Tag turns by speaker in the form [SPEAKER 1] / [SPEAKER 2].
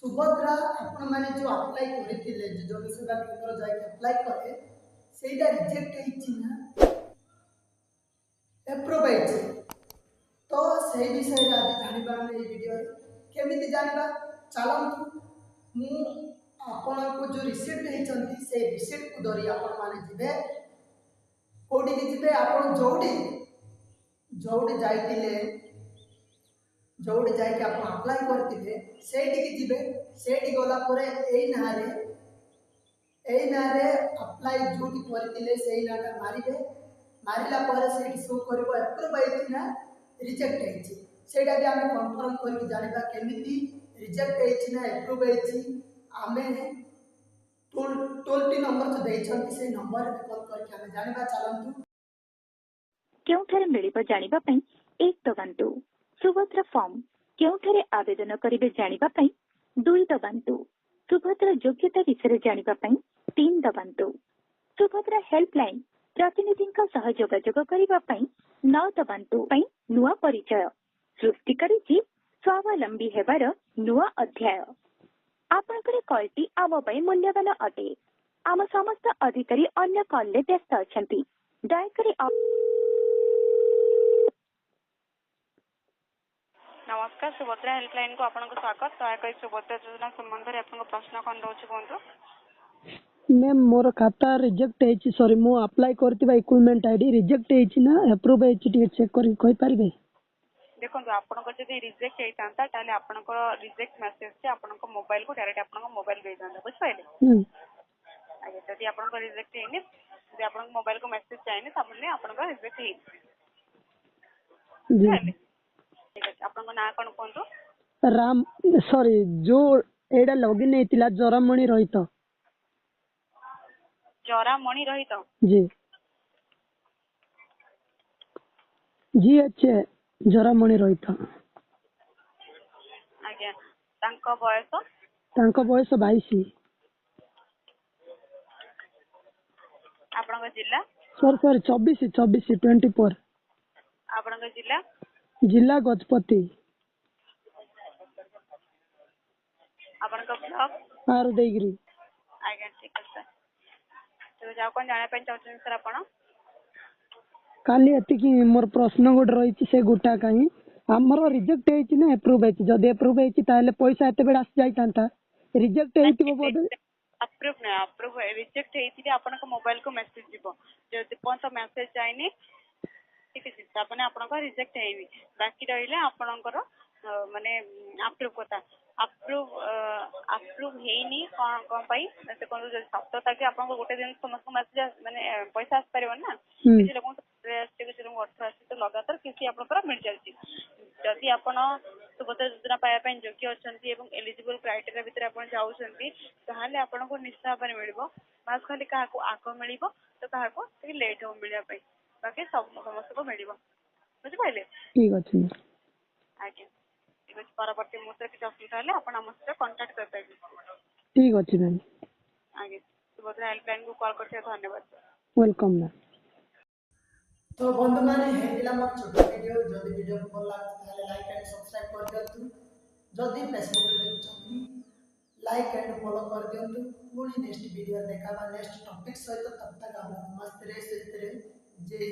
[SPEAKER 1] सुभद्रा आपण माने जो अप्लाई करथिले जो जनसेवा केंद्र जाय अप्लाई करे सेटा रिजेक्ट हेछि ना अप्रूव हेछि तो से विषय रे आज जानिबा हम ए वीडियो रे केमिति जानिबा चलंतु मु आपण को जो रिसीप्ट हेछंती से रिसीप्ट को धरि आपण माने जिबे कोडी के जिबे आपण जोडी जोडी जाइतिले जोड़ी जाके आप अप्लाई करते सेठी जिबे सेठी गला परे एई नारे अप्लाई जोटी करतिले सेई नाटा मारिबे मारिला परे सेठी शो करबो अप्रूव हेछि ना रिजेक्ट हेछि सेटा भी हमें कंफर्म करके जानिबा केमिति रिजेक्ट हेछि ना अप्रूव हेछि हमें टोल फ्री नंबर जो देइछंती से नंबर पे कॉल करके हमें जानिबा चलंतु
[SPEAKER 2] केउठारे मिलिबो जानिबा पई एक दबांतु सुभद्रा फॉर्म केउठारे आवेदन करिबे जानिबा पई दुई दबांतु सुभद्रा योग्यता विषय जानिबा पई तीन दबांतु सुभद्रा हेल्पलाइन प्रतिनिधिंका सह जोगाजोग करिबा पई नौ दबांतु पई नुआ परिचय सृष्टि करिछि स्वावलंबी हेबार नुआ अध्याय आपनकर कॉलटी आम पई मूल्यवान अटे आम समस्त अधिकारी अन्य कॉल ले व्यस्त अछंती दयाकरी
[SPEAKER 3] नमस्कार सुभद्रा हेल्पलाइन को आपन को स्वागत दयाकरी सुभद्रा योजना संबंध रे आपन प्रश्न कोन रहउछ कोंतो
[SPEAKER 4] मैम मोर खाता रिजेक्ट हेछि सॉरी मो अप्लाई करतिबा इक्विपमेंट आईडी रिजेक्ट हेछि ना अप्रूव हेछि टी चेक करि कहि परिबे
[SPEAKER 3] देखो आपन को जदी रिजेक्ट हेतांता ताले आपन को रिजेक्ट मैसेज से आपन को मोबाइल को डायरेक्ट आपन को मोबाइल दे दांता बुझ पाइले आगे जदी आपन को रिजेक्ट हेनी जदी आपन को मोबाइल को मैसेज चाइने तबने आपन को रिजेक्ट हेनी जी ठीक है आपन को ना कोन कोंतो
[SPEAKER 4] राम सॉरी जो एडा लॉगिन हेतिला जरामणि रहित
[SPEAKER 3] जरामणि रहित
[SPEAKER 4] जी जी अच्छे जरामणि रहित
[SPEAKER 3] आगे तांको बयस
[SPEAKER 4] 22
[SPEAKER 3] आपन को जिल्ला
[SPEAKER 4] सॉरी 24
[SPEAKER 3] आपन को जिल्ला
[SPEAKER 4] जिला गजपति
[SPEAKER 3] आपन को ब्लॉक
[SPEAKER 4] आर देगिरी
[SPEAKER 3] आगे ठीक है सर तो जाओ कोन जाने पे चाहछन सर आपन
[SPEAKER 4] काली एति कि मोर प्रश्न गोड रहिछि से गुटा काई हमरो रिजेक्ट हेछि ना अप्रूव हेछि जदि अप्रूव हेछि ताले पैसा एते बेड आस जाई तांता रिजेक्ट हेतिबो बोदे
[SPEAKER 3] अप्रूव ना अप्रूव रिजेक्ट हेछि आपन को मोबाइल को मैसेज दिबो जदि कोन तो मैसेज चाइनी ठीक है आपने आपन को रिजेक्ट हेनी बाकी रहिले आपन को माने अप्रूव कोता अप्रूव हेनी कोन कोन पई से कोन जो सप्ताह तक आपन को गोटे दिन समस्त मैसेज माने पैसा आस परबो ना किसी लोगन तो किसी लोगन अर्थ आसी तो लगातार किसी आपन पर मिल जायछि जदि आपन सुभद्रा योजना पाया पई योग्य अछंती एवं एलिजिबल क्राइटेरिया भीतर आपन जाउछंती ताहाले आपन को निश्चय भाବରେ मिलिबो मास खाली काहा को आको मिलिबो तो काहा को लेट हो मिलिया पई बाकी सब समस्त को मिलिबो बुझ पाइले
[SPEAKER 4] ठीक अछि
[SPEAKER 3] आगे ठीक अछि परवर्ती मुद्रा के असुविधा हले आपण हमसे कांटेक्ट कर पाइबे
[SPEAKER 4] ठीक अछि मैम
[SPEAKER 3] आगे सुभद्रा हेल्पलाइन को कॉल करते धन्यवाद
[SPEAKER 4] वेलकम मैम
[SPEAKER 1] तो बंधु माने हेतिला मोर छोटो वीडियो जदि वीडियो को भल लागत ताले लाइक एंड सब्सक्राइब कर दियंतु जदि फेसबुक रे देखछंती लाइक एंड फॉलो कर दियंतु पुणी नेक्स्ट वीडियो देखाबा नेक्स्ट टॉपिक सहित तब तक हम मस्त रे से जय